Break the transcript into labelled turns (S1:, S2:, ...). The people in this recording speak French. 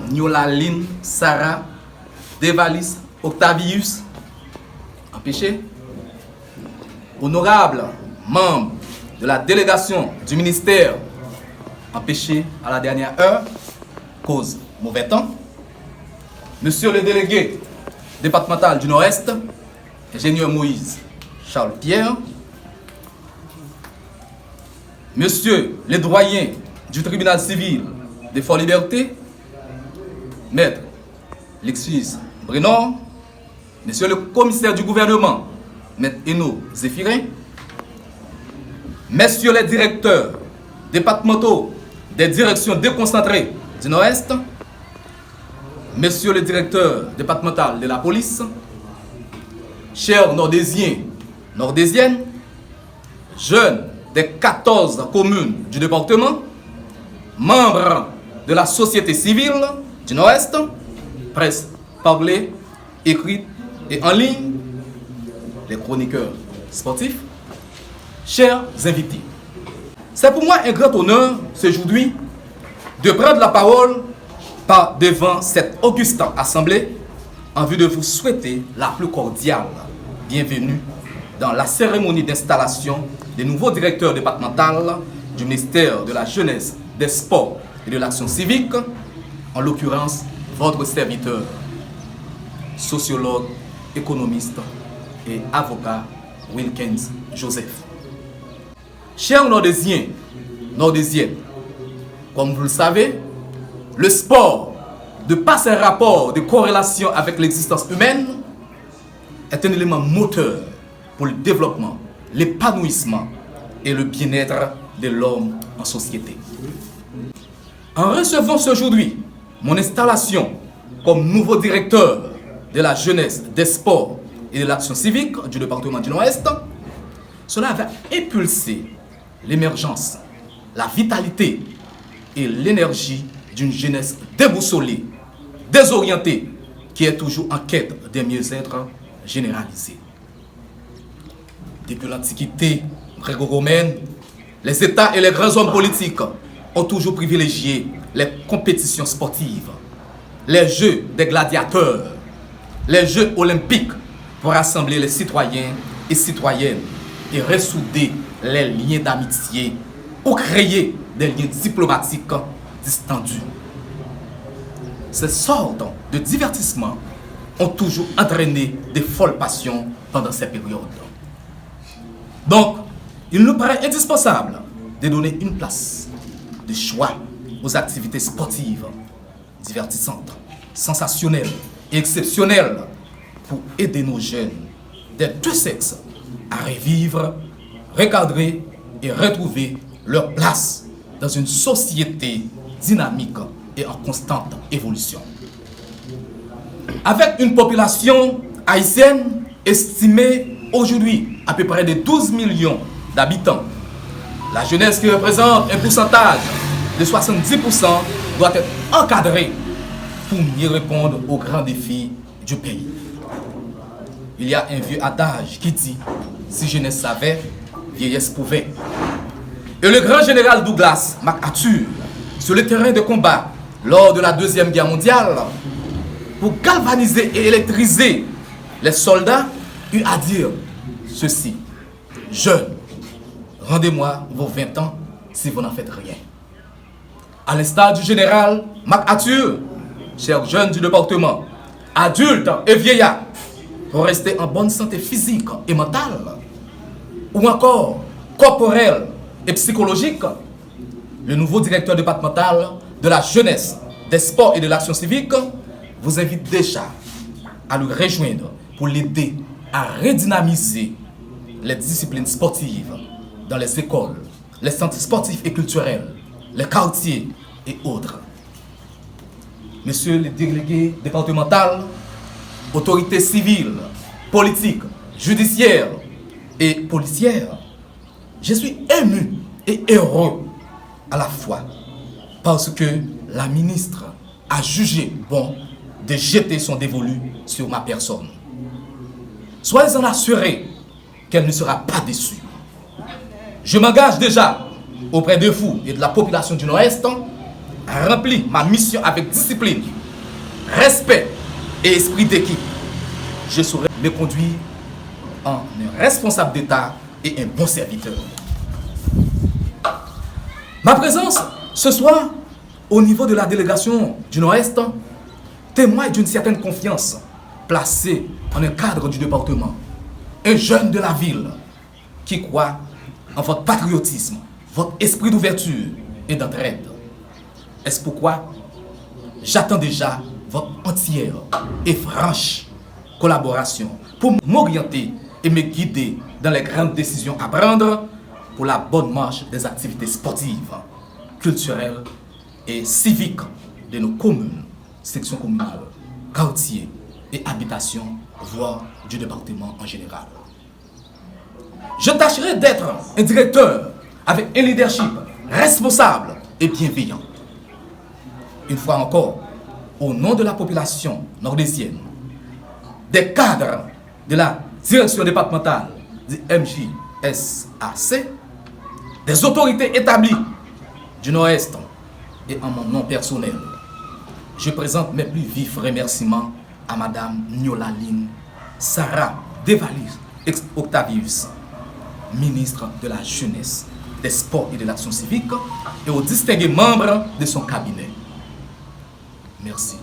S1: Niolalyn Sarah Devalis Octavius, empêché. Honorable membre de la délégation du ministère, empêché à la dernière heure, cause mauvais temps. Monsieur le délégué départemental du Nord-Est, ingénieur Moïse Charles Pierre. Monsieur le doyen du tribunal civil des Forts Libertés, maître Lexus Brenor. Monsieur le commissaire du gouvernement, maître Eno Zéphirin. Messieurs les directeurs départementaux des directions déconcentrées du Nord-Est, Monsieur le directeur départemental de la police, chers Nordésiens, Nordésiennes, jeunes des 14 communes du département, membres de la société civile du Nord-Est, presse parlée, écrite et en ligne, les chroniqueurs sportifs, chers invités. C'est pour moi un grand honneur aujourd'hui de prendre la parole devant cette auguste assemblée en vue de vous souhaiter la plus cordiale bienvenue dans la cérémonie d'installation des nouveaux directeurs départementaux du ministère de la Jeunesse, des Sports et de l'Action civique, en l'occurrence votre serviteur, sociologue, économiste et avocat Wilkins Joseph. Chers Nordésiens, Nordésiennes, comme vous le savez, le sport, de par ses rapports de corrélation avec l'existence humaine, est un élément moteur pour le développement, l'épanouissement et le bien-être de l'homme en société. En recevant aujourd'hui mon installation comme nouveau directeur de la jeunesse, des sports et de l'action civique du département du Nord-Est, cela va impulser l'émergence, la vitalité et l'énergie d'une jeunesse déboussolée, désorientée, qui est toujours en quête d'un mieux-être généralisé. Depuis l'Antiquité gréco-romaine, les États et les grands hommes politiques ont toujours privilégié les compétitions sportives, les jeux des gladiateurs, les jeux olympiques pour rassembler les citoyens et citoyennes et ressouder les liens d'amitié ou créer des liens diplomatiques distendus. Ces sortes de divertissements ont toujours entraîné des folles passions pendant ces périodes. Donc, il nous paraît indispensable de donner une place de choix aux activités sportives divertissantes, sensationnelles et exceptionnelles pour aider nos jeunes des deux sexes à revivre, recadrer et retrouver leur place dans une société dynamique et en constante évolution. Avec une population haïtienne estimée aujourd'hui à peu près de 12 millions d'habitants, la jeunesse qui représente un pourcentage de 70% doit être encadrée pour mieux répondre aux grands défis du pays. Il y a un vieux adage qui dit « Si jeunesse savait, vieillesse pouvait ». Et le grand général Douglas MacArthur, sur le terrain de combat lors de la Deuxième Guerre mondiale, pour galvaniser et électriser les soldats, eut à dire ceci: « Jeunes, rendez-moi vos 20 ans si vous n'en faites rien. » À l'instar du général MacArthur, chers jeunes du département, adultes et vieillards, pour rester en bonne santé physique et mentale, ou encore corporelle et psychologique, le nouveau directeur départemental de la jeunesse, des sports et de l'action civique vous invite déjà à le rejoindre pour l'aider à redynamiser les disciplines sportives dans les écoles, les centres sportifs et culturels, les quartiers et autres. Monsieur le délégué départemental, autorités civiles, politiques, judiciaires et policières, je suis ému et heureux à la fois parce que la ministre a jugé bon de jeter son dévolu sur ma personne. Soyez-en assurés qu'elle ne sera pas déçue. Je m'engage déjà auprès de vous et de la population du Nord-Est à remplir ma mission avec discipline respect et esprit d'équipe, je saurai me conduire en un responsable d'État et un bon serviteur. Ma présence ce soir au niveau de la délégation du Nord-Est témoigne d'une certaine confiance placée en un cadre du département. Un jeune de la ville qui croit en votre patriotisme, votre esprit d'ouverture et d'entraide. Est-ce pourquoi j'attends déjà votre entière et franche collaboration pour m'orienter et me guider dans les grandes décisions à prendre pour la bonne marche des activités sportives, culturelles et civiques de nos communes, sections communales, quartiers et habitations, voire du département en général. Je tâcherai d'être un directeur avec un leadership responsable et bienveillant. Une fois encore, au nom de la population nordésienne, des cadres de la direction départementale du MJSAC, des autorités établies du Nord-Est et en mon nom personnel, je présente mes plus vifs remerciements à Madame Niola-Line Sarah Devalis Octavius, ministre de la Jeunesse, des Sports et de l'Action civique, et aux distingués membres de son cabinet. Merci.